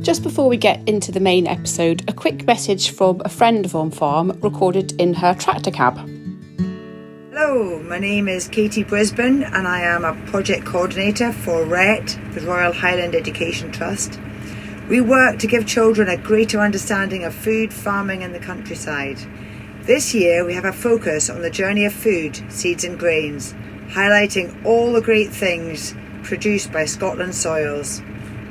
Just before we get into the main episode, a quick message from a friend of OnFARM recorded in her tractor cab. Hello, my name is Katie Brisbane and I am a project coordinator for RET, the Royal Highland Education Trust. We work to give children a greater understanding of food, farming and the countryside. This year we have a focus on the journey of food, seeds and grains, highlighting all the great things produced by Scotland's soils.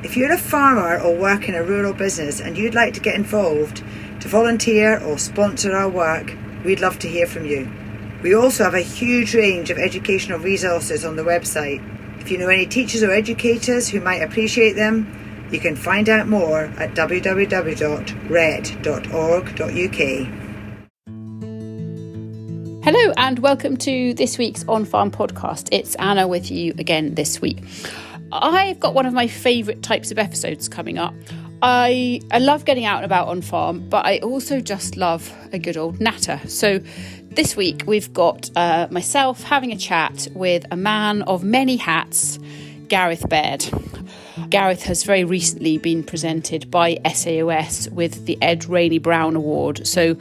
If you're a farmer or work in a rural business and you'd like to get involved, to volunteer or sponsor our work, we'd love to hear from you. We also have a huge range of educational resources on the website. If you know any teachers or educators who might appreciate them, you can find out more at www.red.org.uk. Hello and welcome to this week's OnFARM podcast. It's Anna with you again this week. I've got one of my favourite types of episodes coming up. I love getting out and about on farm, but I also just love a good old natter. So this week we've got myself having a chat with a man of many hats, Gareth Baird. Gareth has very recently been presented by SAOS with the Ed Rainey Brown Award. So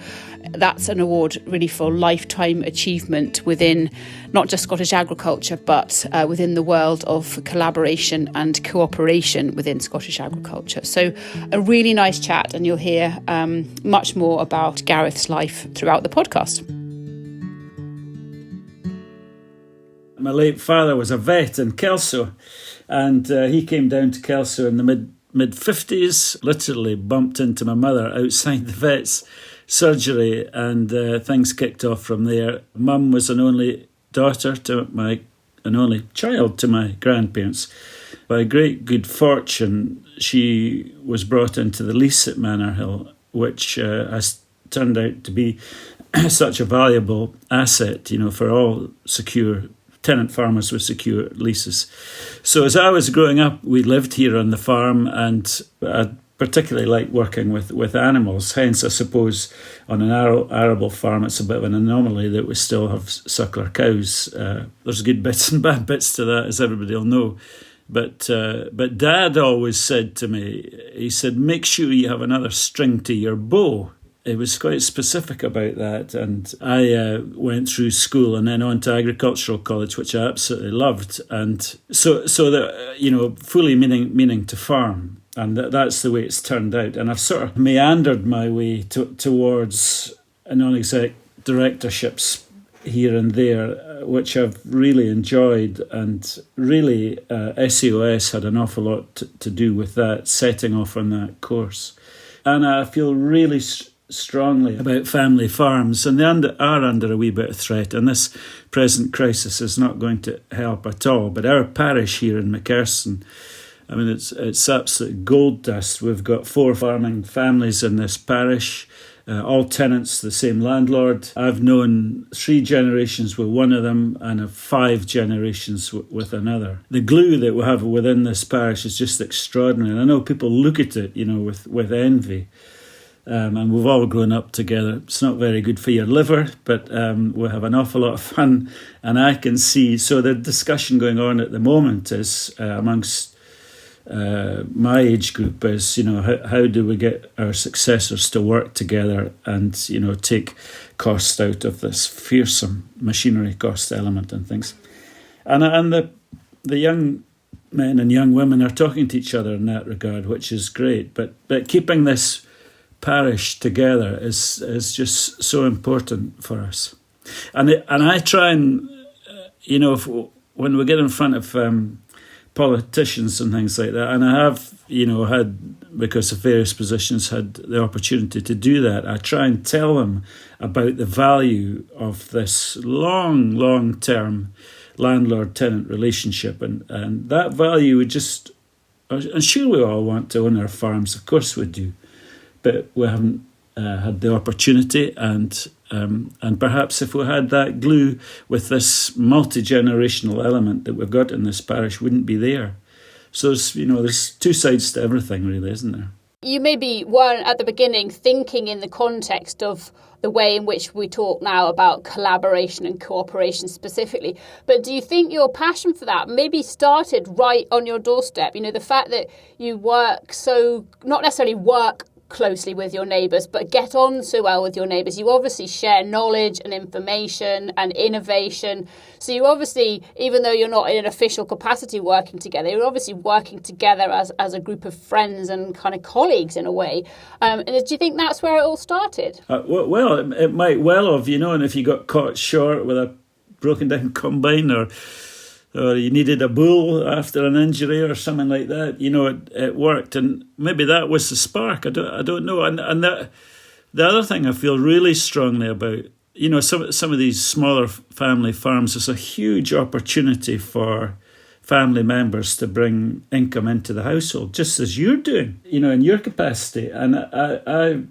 that's an award really for lifetime achievement within not just Scottish agriculture, but within the world of collaboration and cooperation within Scottish agriculture. So a really nice chat, and you'll hear much more about Gareth's life throughout the podcast. My late father was a vet in Kelso, and he came down to Kelso in the mid-50s, literally bumped into my mother outside the vet's surgery, and things kicked off from there. Mum was an only daughter to an only child to my grandparents. By great good fortune, she was brought into the lease at Manor Hill, which has turned out to be such a valuable asset, for all secure tenant farmers with secure leases. So as I was growing up, we lived here on the farm, and I particularly like working with animals. Hence, I suppose, on an arable farm, it's a bit of an anomaly that we still have suckler cows. There's good bits and bad bits to that, as everybody will know. But Dad always said to me, he said, make sure you have another string to your bow. He was quite specific about that, and I went through school and then on to agricultural college, which I absolutely loved, and so that fully meaning to farm, and that's the way it's turned out. And I've sort of meandered my way towards non-exec directorships here and there, which I've really enjoyed, and really SAOS had an awful lot to do with that, setting off on that course. And I feel really strongly about family farms, and they are under a wee bit of threat, and this present crisis is not going to help at all. But our parish here in McKerson, I mean, it's absolute gold dust. We've got 4 farming families in this parish, all tenants, the same landlord. I've known 3 generations with one of them and 5 generations with another. The glue that we have within this parish is just extraordinary. And I know people look at it, with envy. And we've all grown up together. It's not very good for your liver, but we have an awful lot of fun. And I can see, so the discussion going on at the moment is amongst my age group is, how do we get our successors to work together and, take cost out of this fearsome machinery cost element and things. And the young men and young women are talking to each other in that regard, which is great. But keeping this parish together is just so important for us, and I try and when we get in front of politicians and things like that, and I have had, because of various positions, had the opportunity to do that. I try and tell them about the value of this long term landlord-tenant relationship, and that value would just, I'm sure we all want to own our farms, of course we do, but we haven't had the opportunity, and perhaps if we had that glue with this multi-generational element that we've got in this parish, wouldn't be there. So there's 2 sides to everything, really, isn't there? You maybe weren't at the beginning thinking in the context of the way in which we talk now about collaboration and cooperation specifically. But do you think your passion for that maybe started right on your doorstep? You know, the fact that you work so, not necessarily work closely with your neighbours, but get on so well with your neighbours. You obviously share knowledge and information and innovation. So you obviously, even though you're not in an official capacity working together, you're obviously working together as a group of friends and kind of colleagues in a way. And do you think that's where it all started? Well, it might well have, and if you got caught short with a broken down combine or you needed a bull after an injury or something like that, it worked. And maybe that was the spark. I don't know. And that, the other thing I feel really strongly about, some of these smaller family farms, there's a huge opportunity for family members to bring income into the household, just as you're doing, in your capacity. And I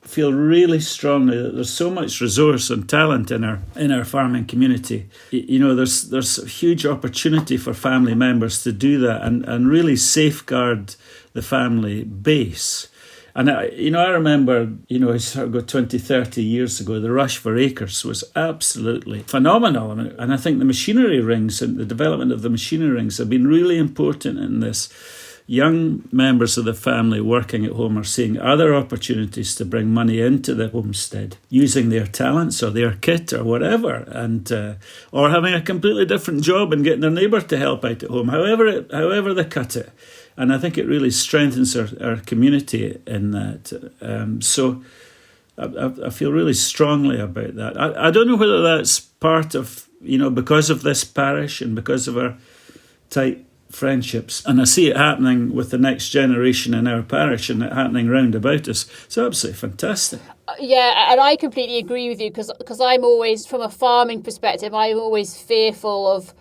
feel really strongly that there's so much resource and talent in our farming community. There's a huge opportunity for family members to do that and really safeguard the family base. And I remember, it's sort of go 20, 30 years ago, the rush for acres was absolutely phenomenal. And I think the machinery rings and the development of the machinery rings have been really important in this. Young members of the family working at home are seeing other opportunities to bring money into the homestead, using their talents or their kit or whatever, and or having a completely different job and getting their neighbour to help out at home, however they cut it. And I think it really strengthens our community in that. So I feel really strongly about that. I don't know whether that's part of, because of this parish and because of our tight friendships, and I see it happening with the next generation in our parish and it happening round about us. It's absolutely fantastic. Yeah, and I completely agree with you because I'm always, from a farming perspective, I'm always fearful of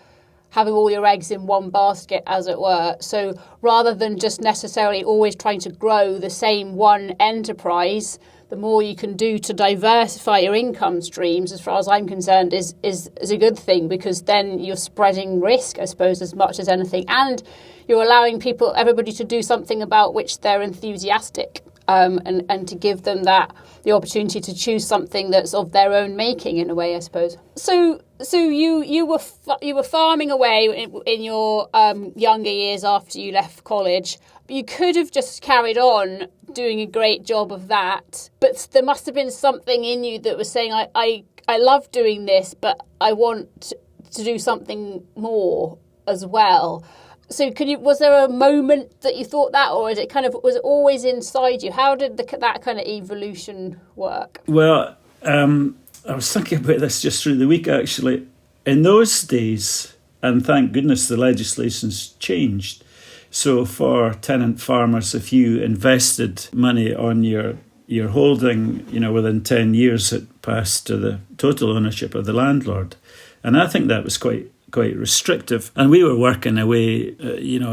having all your eggs in one basket, as it were. So rather than just necessarily always trying to grow the same one enterprise, the more you can do to diversify your income streams, as far as I'm concerned, is a good thing, because then you're spreading risk, I suppose, as much as anything. And you're allowing everybody to do something about which they're enthusiastic, and to give them the opportunity to choose something that's of their own making, in a way, I suppose. So you were farming away in your younger years after you left college. You could have just carried on doing a great job of that, but there must have been something in you that was saying, I love doing this, but I want to do something more as well. So was there a moment that you thought that, or was it always inside you? How did that kind of evolution work? Well, I was thinking about this just through the week, actually. In those days, and thank goodness the legislation's changed, so for tenant farmers, if you invested money on your holding, within 10 years, it passed to the total ownership of the landlord. And I think that was quite restrictive. And we were working away,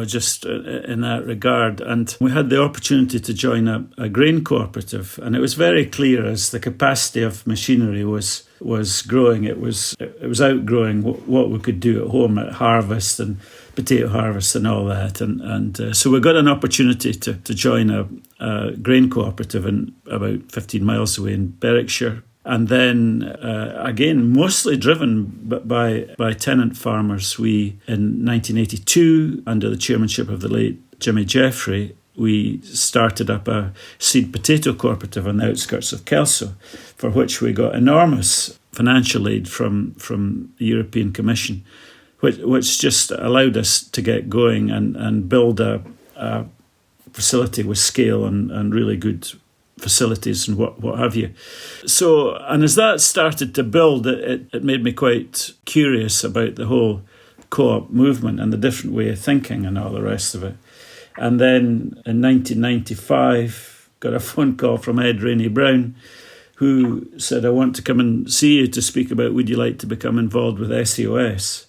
just in that regard. And we had the opportunity to join a grain cooperative. And it was very clear, as the capacity of machinery was growing, it was outgrowing what we could do at home at harvest and potato harvest and all that. And so we got an opportunity to join a grain cooperative in about 15 miles away in Berwickshire. And then, again, mostly driven by tenant farmers, we, in 1982, under the chairmanship of the late Jimmy Jeffrey, we started up a seed potato cooperative on the outskirts of Kelso, for which we got enormous financial aid from the European Commission, which just allowed us to get going and build a facility with scale and really good facilities and what have you. So, and as that started to build, it made me quite curious about the whole co-op movement and the different way of thinking and all the rest of it. And then in 1995, got a phone call from Ed Rainey Brown, who said, I want to come and see you to speak about, would you like to become involved with SEOS?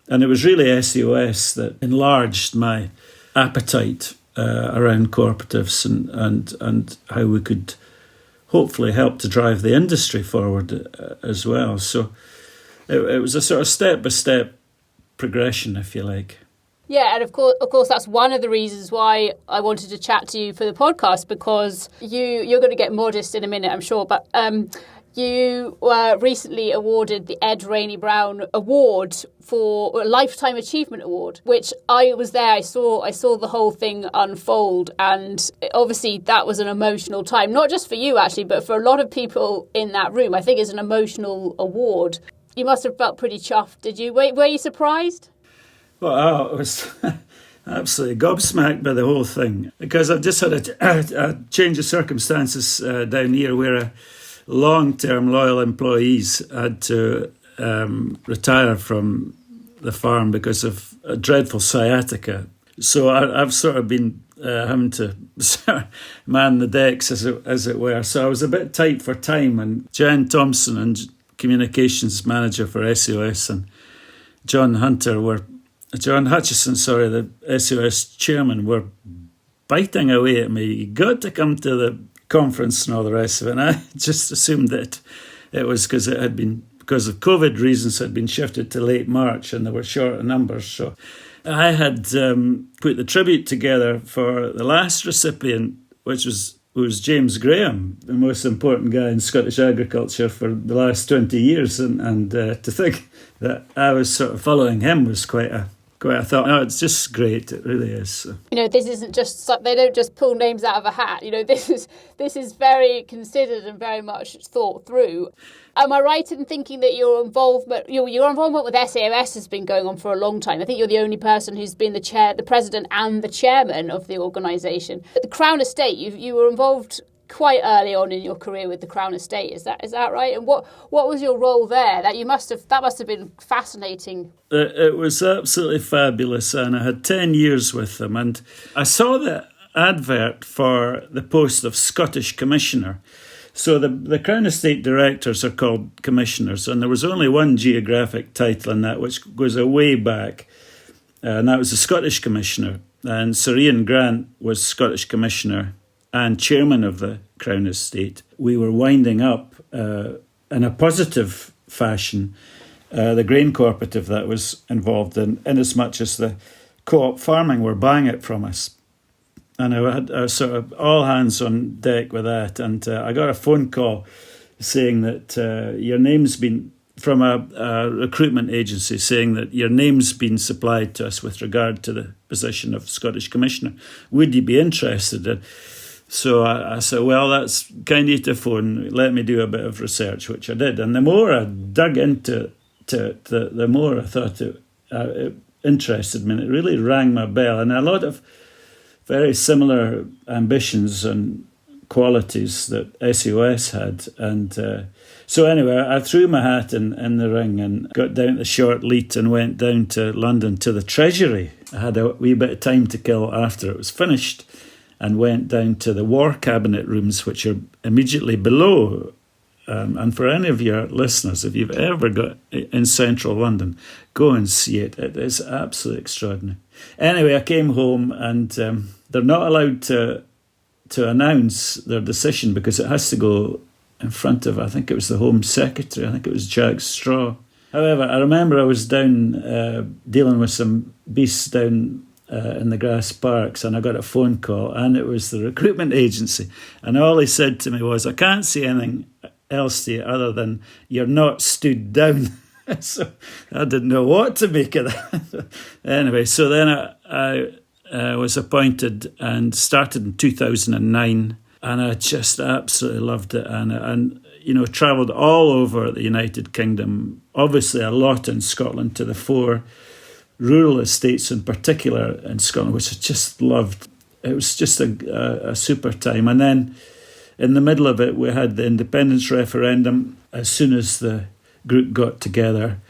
And it was really SEOS that enlarged my appetite around cooperatives and how we could hopefully help to drive the industry forward as well. So it was a sort of step-by-step progression, if you like. Yeah, and of course, that's one of the reasons why I wanted to chat to you for the podcast, because you're going to get modest in a minute, I'm sure, but you were recently awarded the Ed Rainey Brown Award for a Lifetime Achievement Award, which I was there. I saw the whole thing unfold, and obviously that was an emotional time, not just for you actually, but for a lot of people in that room. I think it's an emotional award. You must have felt pretty chuffed, did you? Were you surprised? Well, I was absolutely gobsmacked by the whole thing, because I've just had a change of circumstances down here where long-term loyal employees had to retire from the farm because of a dreadful sciatica. So I've sort of been having to man the decks, as it were. So I was a bit tight for time, and Jen Thompson, and communications manager for SOS, and John Hutchison, the SOS chairman, were biting away at me. You got to come to the conference and all the rest of it. And I just assumed that it was because of COVID reasons, it had been shifted to late March and there were shorter numbers. So I had put the tribute together for the last recipient, which was James Graham, the most important guy in Scottish agriculture for the last 20 years. And to think that I was sort of following him was quite a thought. No, it's just great. It really is. So. This isn't just, they don't just pull names out of a hat. This is very considered and very much thought through. Am I right in thinking that your involvement with SAOS has been going on for a long time? I think you're the only person who's been the president and the chairman of the organisation. At the Crown Estate, you were involved quite early on in your career with the Crown Estate. Is that right? And what was your role there? That must have been fascinating. It was absolutely fabulous, and I had 10 years with them. And I saw the advert for the post of Scottish Commissioner. So the Crown Estate directors are called commissioners, and there was only one geographic title in that, which goes a way back, and that was the Scottish Commissioner. And Sir Ian Grant was Scottish Commissioner and chairman of the Crown Estate. We were winding up, in a positive fashion, the grain cooperative that was involved in as much as the co-op farming were buying it from us. And I had sort of all hands on deck with that. And I got a phone call saying that your name's been, from a recruitment agency, saying that your name's been supplied to us with regard to the position of Scottish Commissioner. Would you be interested? So I said, well, that's kind of you to phone. Let me do a bit of research, which I did. And the more I dug into it, the more I thought it interested me. And it really rang my bell. And a lot of very similar ambitions and qualities that SOS had. And so anyway, I threw my hat in the ring and got down to short lead and went down to London to the Treasury. I had a wee bit of time to kill after it was finished, and went down to the War Cabinet rooms, which are immediately below. And for any of your listeners, if you've ever got in central London, go and see it. It is absolutely extraordinary. Anyway, I came home, and they're not allowed to announce their decision because it has to go in front of, I think it was the Home Secretary, I think it was Jack Straw. However, I remember I was down dealing with some beasts down in the grass parks, and I got a phone call, and it was the recruitment agency. And all he said to me was, I can't say anything else to you other than you're not stood down. So I didn't know what to make of that. Anyway, so then I was appointed and started in 2009, and I just absolutely loved it. And travelled all over the United Kingdom, obviously a lot in Scotland, to the 4 rural estates in particular in Scotland, which I just loved. It was just a super time. And then in the middle of it, we had the independence referendum. As soon as the group got together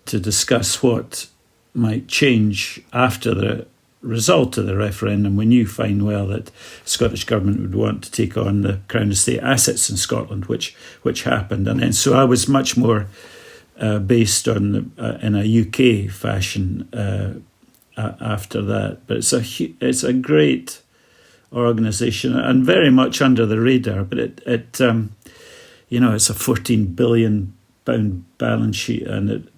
to discuss what might change after the result of the referendum, we knew fine well that the Scottish Government would want to take on the Crown Estate assets in Scotland, which happened. And then so I was much more based on in a UK fashion after that. But it's a great organisation and very much under the radar. But it's a £14 billion balance sheet, and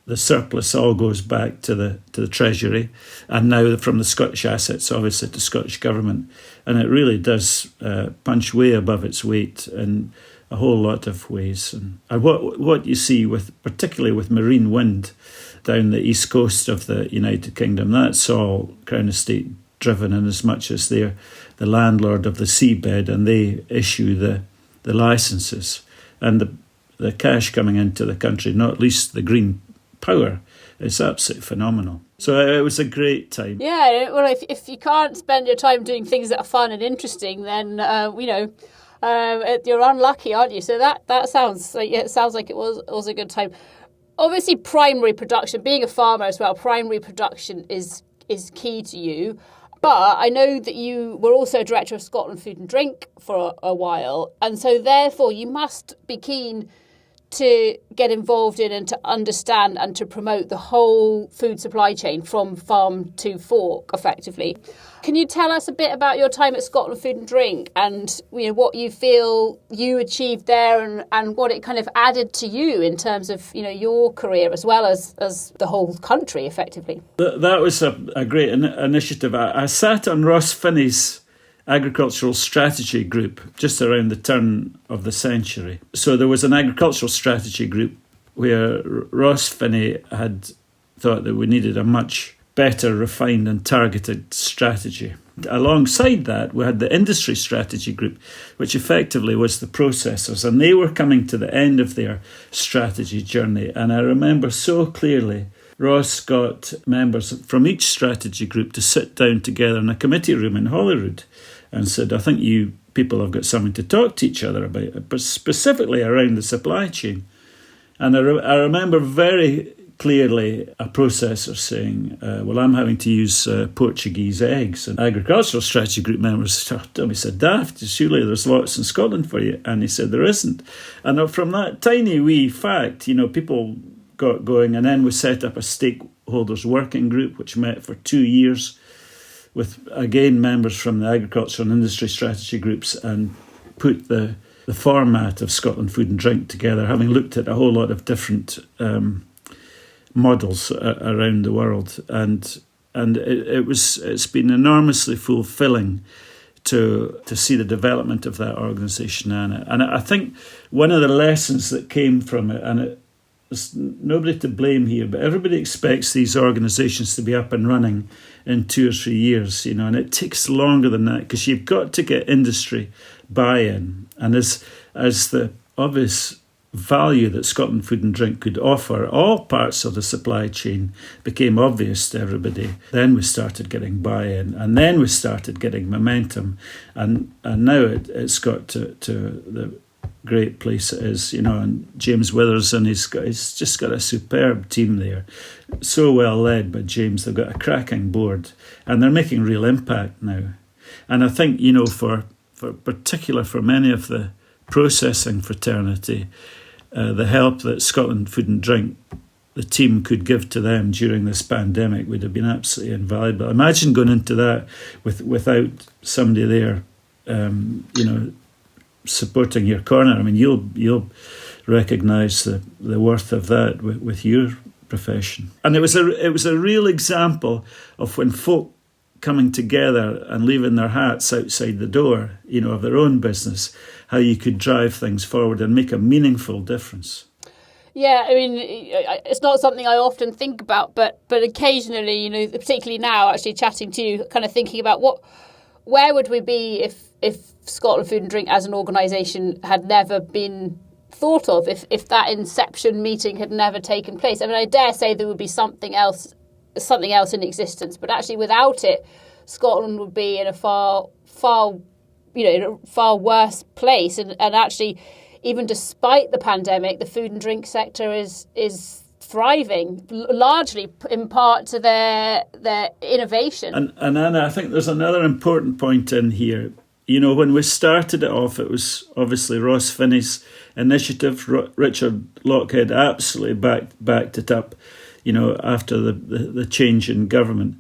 the surplus all goes back to the Treasury, and now from the Scottish assets, obviously, to Scottish Government. And it really does punch way above its weight in a whole lot of ways. And what you see, particularly with marine wind down the east coast of the United Kingdom, that's all Crown Estate driven, in as much as they're the landlord of the seabed and they issue the licences. And the cash coming into the country, not least the green power, is absolutely phenomenal. So it was a great time. Yeah, well, if you can't spend your time doing things that are fun and interesting, then you're unlucky, aren't you? So that sounds like it was a good time. Obviously, primary production, being a farmer as well, primary production is key to you. But I know that you were also director of Scotland Food and Drink for a while, and so therefore you must be keen to get involved in and to understand and to promote the whole food supply chain from farm to fork, effectively. Can you tell us a bit about your time at Scotland Food and Drink and what you feel you achieved there and what it kind of added to you in terms of your career as well as the whole country, effectively? That was a great initiative. I sat on Ross Finney's agricultural strategy group just around the turn of the century. So there was an agricultural strategy group where Ross Finney had thought that we needed a much better refined and targeted strategy. Alongside that, we had the industry strategy group, which effectively was the processors, and they were coming to the end of their strategy journey. And I remember so clearly Ross got members from each strategy group to sit down together in a committee room in Holyrood and said, I think you people have got something to talk to each other about, but specifically around the supply chain. And I remember very clearly a processor saying, well, I'm having to use Portuguese eggs. And agricultural strategy group members told me, said, daft, surely there's lots in Scotland for you. And he said, there isn't. And from that tiny wee fact, people got going, and then we set up a stakeholders working group which met for 2 years with, again, members from the agriculture and industry strategy groups, and put the format of Scotland Food and Drink together, having looked at a whole lot of different models around the world. And it's been enormously fulfilling to see the development of that organisation, Anna. And I think one of the lessons that came from it, and there's nobody to blame here, but everybody expects these organisations to be up and running in 2 or 3 years, and it takes longer than that because you've got to get industry buy-in. And as the obvious value that Scotland Food and Drink could offer all parts of the supply chain became obvious to everybody, then we started getting buy-in, and then we started getting momentum, and now it's got to the great place it is, and James Withers, and he's just got a superb team there, so well led by James. They've got a cracking board, and they're making real impact now. And I think, for particular for many of the processing fraternity, the help that Scotland Food and Drink, the team, could give to them during this pandemic would have been absolutely invaluable. Imagine going into that without somebody there, supporting your corner. I mean, you'll recognise the worth of that with your profession. And it was a real example of when folk coming together and leaving their hats outside the door, of their own business, how you could drive things forward and make a meaningful difference. Yeah, I mean, it's not something I often think about, but occasionally, particularly now, actually chatting to you, kind of thinking about where would we be if Scotland Food and Drink as an organisation had never been thought of, if that inception meeting had never taken place. I mean, I dare say there would be something else in existence, but actually without it, Scotland would be in a far worse place. And actually, even despite the pandemic, the food and drink sector is thriving, largely in part to their innovation. And Anna, I think there's another important point in here. When we started it off, it was obviously Ross Finney's initiative. Richard Lockhead absolutely backed it up, after the change in government.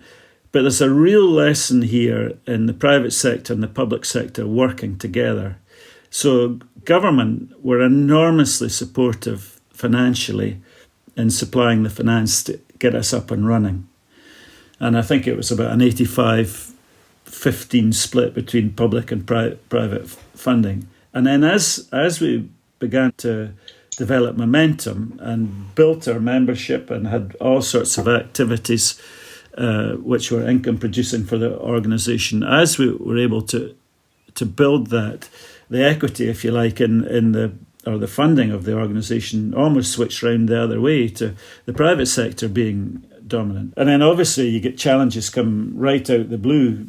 But there's a real lesson here in the private sector and the public sector working together. So government were enormously supportive financially in supplying the finance to get us up and running. And I think it was about an 85-15 split between public and private funding. And then as we began to develop momentum and built our membership and had all sorts of activities which were income producing for the organisation, as we were able to build that, the equity, if you like, in the funding of the organisation almost switched round the other way to the private sector being dominant. And then obviously you get challenges come right out the blue,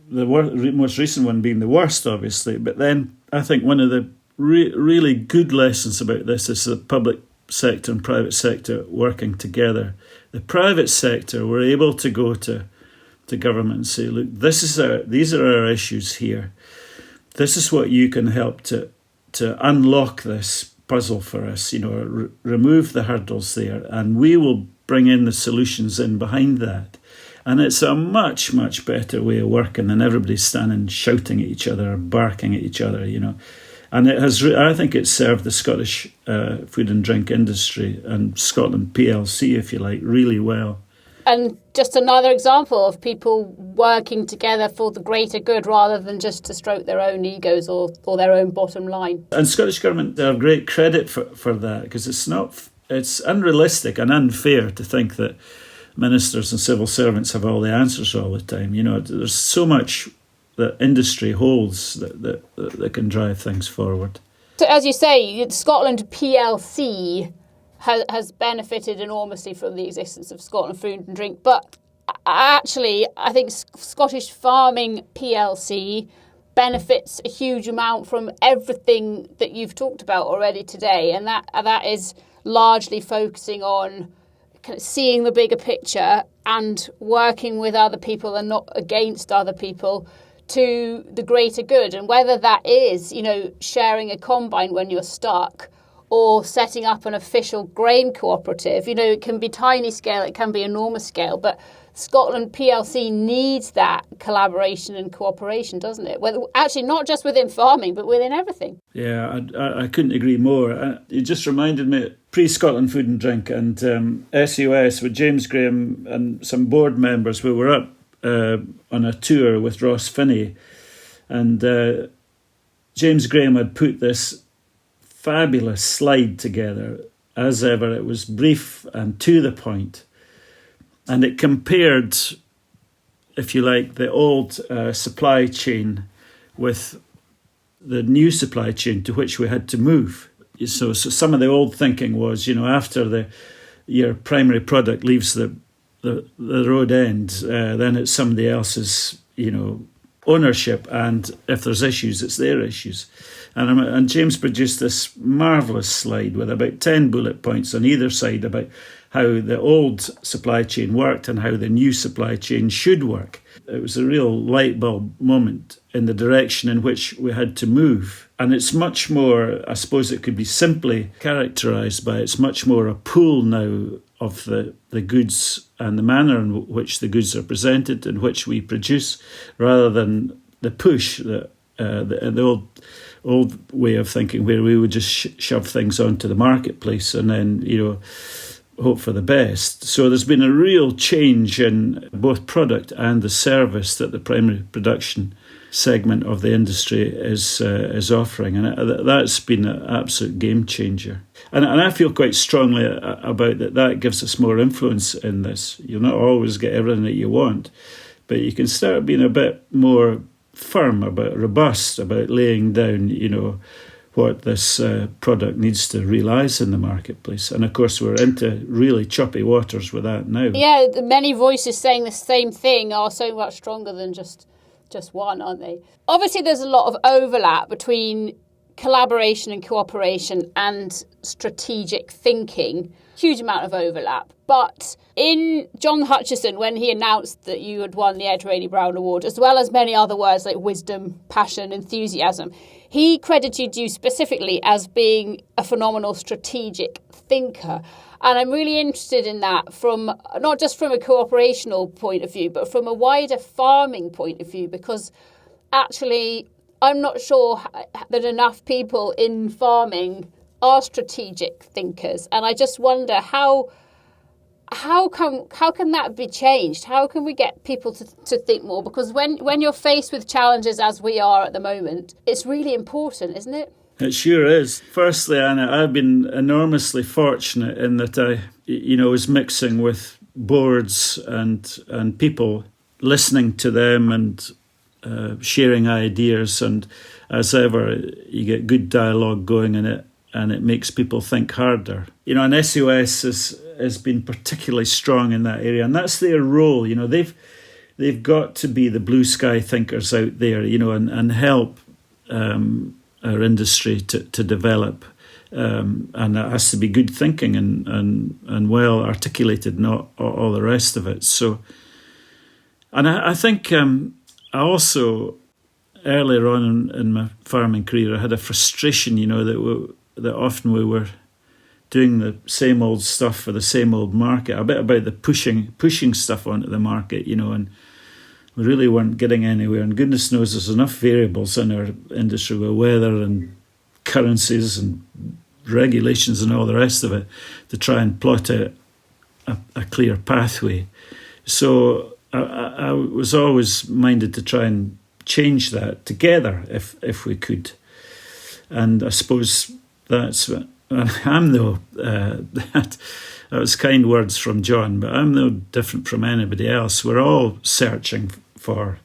the most recent one being the worst, obviously. But then I think one of the really good lessons about this is the public sector and private sector working together. The private sector were able to go to government and say, look, these are our issues here. This is what you can help to unlock this puzzle for us, remove the hurdles there, and we will bring in the solutions in behind that. And it's a much, much better way of working than everybody standing shouting at each other or barking at each other, And it has, I think it's served the Scottish food and drink industry and Scotland PLC, if you like, really well. And just another example of people working together for the greater good rather than just to stroke their own egos or their own bottom line. And Scottish Government deserve great credit for that, because it's unrealistic and unfair to think that ministers and civil servants have all the answers all the time. There's so much that industry holds that can drive things forward. So as you say, Scotland PLC has benefited enormously from the existence of Scotland Food and Drink. But actually, I think Scottish Farming PLC benefits a huge amount from everything that you've talked about already today. And that is largely focusing on kind of seeing the bigger picture and working with other people and not against other people to the greater good. And whether that is, sharing a combine when you're stuck or setting up an official grain cooperative, it can be tiny scale, it can be enormous scale, but Scotland PLC needs that collaboration and cooperation, doesn't it? Well, actually, not just within farming, but within everything. Yeah, I couldn't agree more. It just reminded me, pre-Scotland Food and Drink and SUS with James Graham and some board members, we were up on a tour with Ross Finney, and James Graham had put this fabulous slide together. As ever, it was brief and to the point, and it compared, if you like, the old supply chain with the new supply chain to which we had to move. So some of the old thinking was, after your primary product leaves the road end, then it's somebody else's, ownership, and if there's issues, it's their issues. And James produced this marvellous slide with about 10 bullet points on either side about how the old supply chain worked and how the new supply chain should work. It was a real light bulb moment in the direction in which we had to move. And it's much more, I suppose it could be simply characterised by, it's much more a pool now of the goods and the manner in which the goods are presented and which we produce, rather than the push, the old way of thinking where we would just shove things onto the marketplace and then, hope for the best. So there's been a real change in both product and the service that the primary production segment of the industry is offering, and that's been an absolute game changer. And I feel quite strongly about that gives us more influence in this. You'll not always get everything that you want, but you can start being a bit more firm, robust about laying down, what this product needs to realise in the marketplace. And of course, we're into really choppy waters with that now. Yeah, the many voices saying the same thing are so much stronger than just one, aren't they? Obviously, there's a lot of overlap between collaboration and cooperation and strategic thinking. Huge amount of overlap. But in John Hutchison, when he announced that you had won the Ed Rainey Brown Award, as well as many other words like wisdom, passion, enthusiasm, he credited you specifically as being a phenomenal strategic thinker. And I'm really interested in that from not just from a cooperational point of view, but from a wider farming point of view, because actually I'm not sure that enough people in farming are strategic thinkers, and I just wonder how can that be changed? How can we get people to think more? Because when you're faced with challenges as we are at the moment, it's really important, isn't it? It sure is. Firstly, Anna, I've been enormously fortunate in that I was mixing with boards and people, listening to them and sharing ideas, and as ever, you get good dialogue going in it, and it makes people think harder. And SOS has been particularly strong in that area, and that's their role. They've got to be the blue sky thinkers out there, and help our industry to develop, and that has to be good thinking and well articulated, not all the rest of it. So, and I think I also, earlier on in my farming career, I had a frustration, that often we were doing the same old stuff for the same old market, a bit about the pushing stuff onto the market, and we really weren't getting anywhere. And goodness knows there's enough variables in our industry with weather and currencies and regulations and all the rest of it to try and plot out a clear pathway. So I was always minded to try and change that together if we could. And I suppose that's what I'm no, that was kind words from John, but I'm no different from anybody else. We're all searching for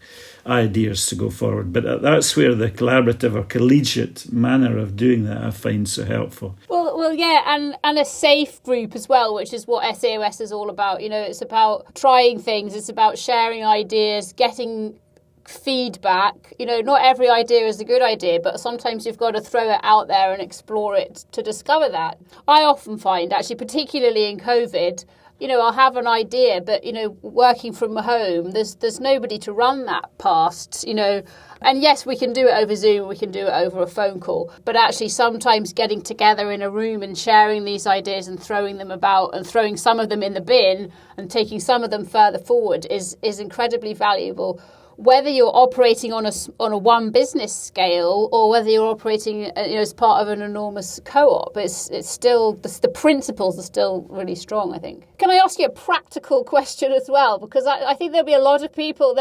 ideas to go forward, but that's where the collaborative or collegiate manner of doing that I find so helpful. Well, yeah, and a safe group as well, which is what SAOS is all about. It's about trying things, it's about sharing ideas, getting feedback. Not every idea is a good idea, but sometimes you've got to throw it out there and explore it to discover that. I often find, actually, particularly in COVID, I'll have an idea, but, working from home, there's nobody to run that past, And yes, we can do it over Zoom, we can do it over a phone call, but actually sometimes getting together in a room and sharing these ideas and throwing them about and throwing some of them in the bin and taking some of them further forward is incredibly valuable. Whether you're operating on a one business scale or whether you're operating as part of an enormous co-op, it's still the principles are still really strong, I think. Can I ask you a practical question as well? Because I think there'll be a lot of people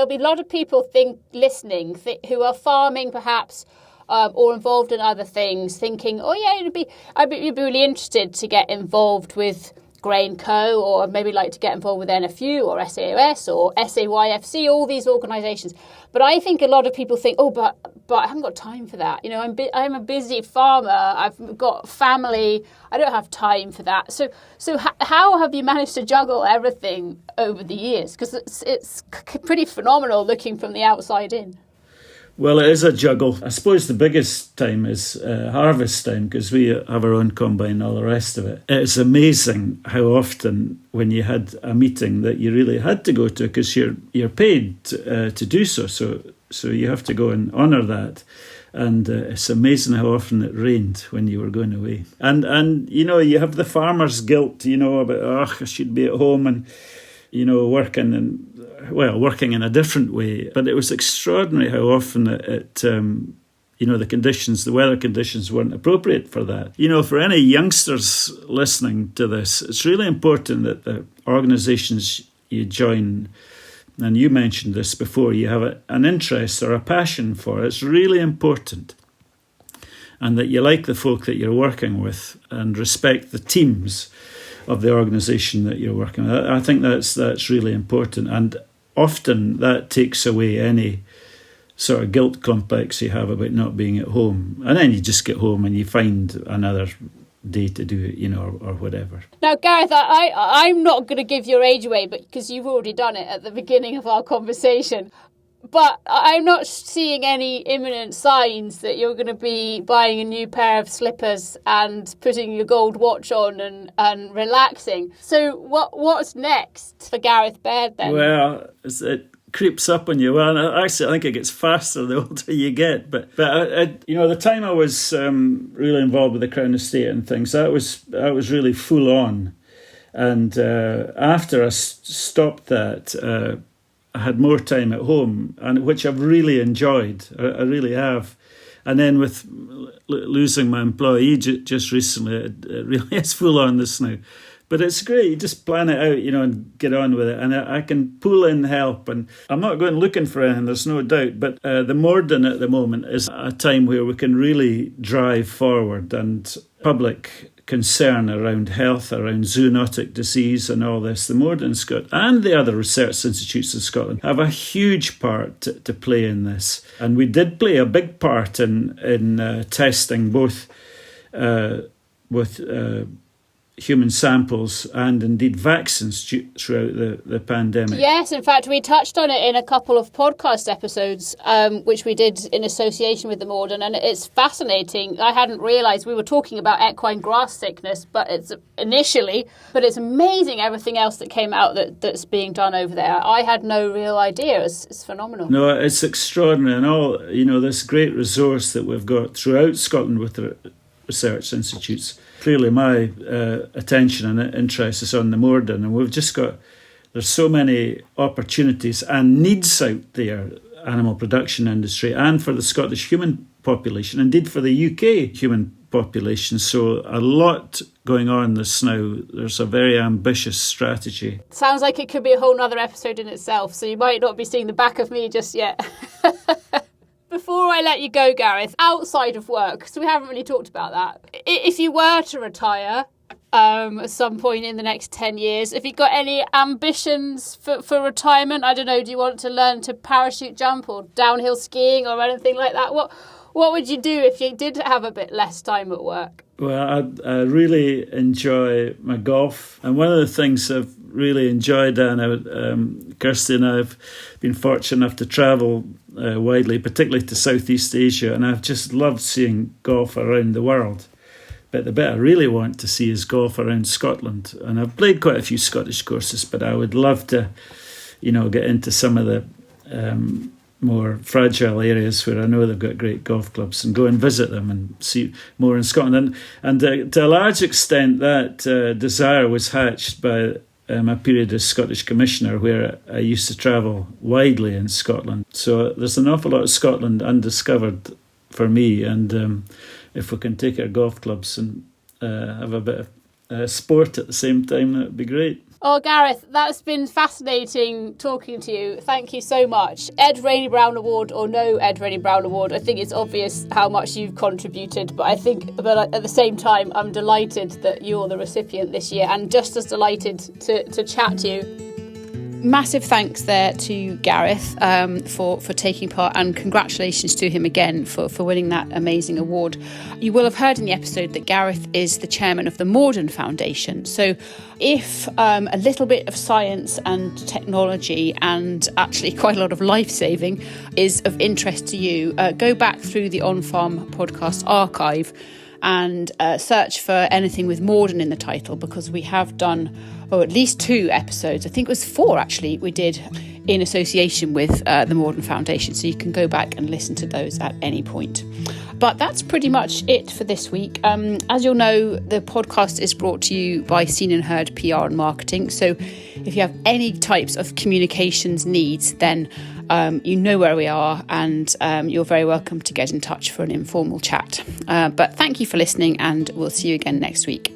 listening who are farming perhaps or involved in other things, thinking, oh yeah, I'd be really interested to get involved with Grain Co, or maybe like to get involved with NFU or SAOS or SAYFC, all these organisations. But I think a lot of people think, but I haven't got time for that. I'm a busy farmer. I've got family. I don't have time for that. So how have you managed to juggle everything over the years? Because it's pretty phenomenal looking from the outside in. Well, it is a juggle. I suppose the biggest time is harvest time, because we have our own combine and all the rest of it. It's amazing how often when you had a meeting that you really had to go to, because you're paid to do so. So you have to go and honour that. And it's amazing how often it rained when you were going away. And you have the farmer's guilt, about, I should be at home and, working in a different way. But it was extraordinary how often the weather conditions weren't appropriate for that. For any youngsters listening to this, it's really important that the organisations you join, and you mentioned this before, you have an interest or a passion for it. It's really important. And that you like the folk that you're working with and respect the teams of the organisation that you're working with. I think that's really important, and often that takes away any sort of guilt complex you have about not being at home, and then you just get home and you find another day to do it, or whatever. Now, Gareth, I'm not going to give your age away, but because you've already done it at the beginning of our conversation. But I'm not seeing any imminent signs that you're going to be buying a new pair of slippers and putting your gold watch on and relaxing. So what's next for Gareth Baird then? Well, it creeps up on you. Well, actually, I think it gets faster the older you get. But the time I was really involved with the Crown Estate and things, that was really full on. And after I stopped that, I had more time at home, and which I've really enjoyed. I really have. And then with losing my employee just recently, it really is full on this now. But it's great. You just plan it out, and get on with it. And I can pull in help. And I'm not going looking for anything, there's no doubt. But the Morden at the moment is a time where we can really drive forward, and public concern around health, around zoonotic disease and all this. The Morden Scott and the other research institutes in Scotland have a huge part to play in this. And we did play a big part in testing both with human samples and indeed vaccines throughout the pandemic. Yes, in fact, we touched on it in a couple of podcast episodes, which we did in association with the Morden, and it's fascinating. I hadn't realised we were talking about equine grass sickness, but it's amazing everything else that came out that's being done over there. I had no real idea. It's phenomenal. No, it's extraordinary, and all this great resource that we've got throughout Scotland with the research institutes. Clearly my attention and interest is on the Morden, and we've just got, there's so many opportunities and needs out there, animal production industry and for the Scottish human population, indeed for the UK human population. So a lot going on this now. There's a very ambitious strategy. Sounds like it could be a whole nother episode in itself, so you might not be seeing the back of me just yet. Before I let you go, Gareth, outside of work, because we haven't really talked about that, if you were to retire at some point in the next 10 years, have you got any ambitions for retirement? I don't know, do you want to learn to parachute jump or downhill skiing or anything like that? What would you do if you did have a bit less time at work? Well, I really enjoy my golf. And one of the things I've really enjoyed, Anna, Kirsty and I have been fortunate enough to travel widely, particularly to Southeast Asia, and I've just loved seeing golf around the world. But the bit I really want to see is golf around Scotland. And I've played quite a few Scottish courses, but I would love to, get into some of the more fragile areas where I know they've got great golf clubs, and go and visit them and see more in Scotland. And to a large extent, that desire was hatched by my period as Scottish Commissioner, where I used to travel widely in Scotland. So there's an awful lot of Scotland undiscovered for me, and if we can take our golf clubs and have a bit of sport at the same time, that would be great. Oh, Gareth, that's been fascinating talking to you. Thank you so much. Ed Rainey Brown Award or no Ed Rainey Brown Award, I think it's obvious how much you've contributed, but at the same time, I'm delighted that you're the recipient this year, and just as delighted to chat to you. Massive thanks there to Gareth for taking part, and congratulations to him again for winning that amazing award. You will have heard in the episode that Gareth is the chairman of the Morden Foundation. So if a little bit of science and technology and actually quite a lot of life-saving is of interest to you, go back through the OnFARM podcast archive and search for anything with Morden in the title, because we have done at least 2 episodes. I think it was 4 actually we did in association with the Morden Foundation, so you can go back and listen to those at any point. But that's pretty much it for this week. As you'll know, the podcast is brought to you by Scene&HerdPR and Marketing. So if you have any types of communications needs, then you know where we are, and you're very welcome to get in touch for an informal chat. But thank you for listening, and we'll see you again next week.